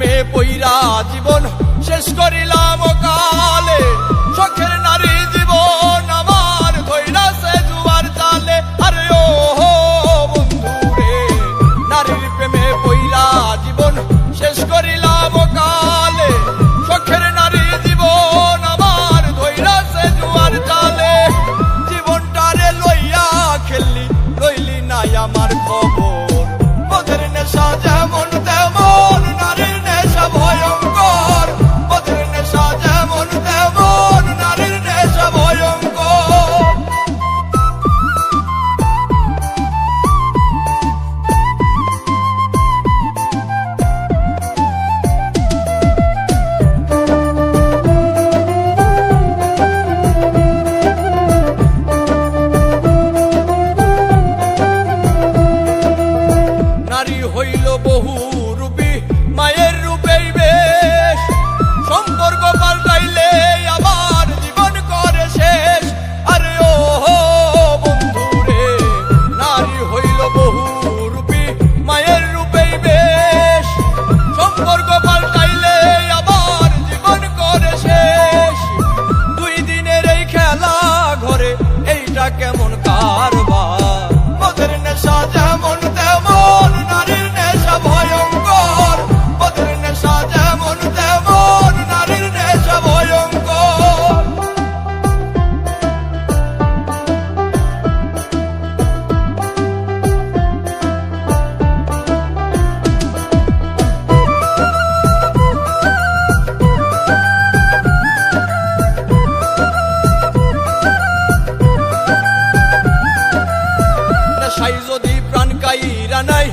প্রেমে পইরা জীবন শেষ করিলাম কালে, শখের নারী জীবন আমার ধইরাছে জুয়ার জালে। আরে ও বন্ধু রে, নারীর প্রেমে পইরা জীবন শেষ করিলাম কালে, শখের নারী জীবন আমার ধইরাছে জুয়ার জালে। জীবনটারে লইয়া খেললি, লইলি নাই আমার খবর, মদের নেশা যেমন তেমন নারীর নেশা ভয়ঙ্কর, মদের নেশা যেমন তেমন নারীর নেশা ভয়ঙ্কর। নারী হইল বহু রূপী, মায়ের রূপেই বেশ, সম্পর্ক পাল্টাইলে আবার জীবন করে শেষ। আরে ও বন্ধু রে, নারী হইল বহু রূপী, মায়ের রূপেই বেশ, সম্পর্ক পাল্টাইলে আবার জীবন করে শেষ। দুই দিনের এই খেলা ঘরে এইটা কেমন কারবার, মদের নেশা যেমন তেমন নারীর নেশা ভয়ঙ্কর, মদের নেশা যেমন তেমন নারীর নেশা ভয়ঙ্কর। নেশাই যদি প্রাণ কাইরা নাই,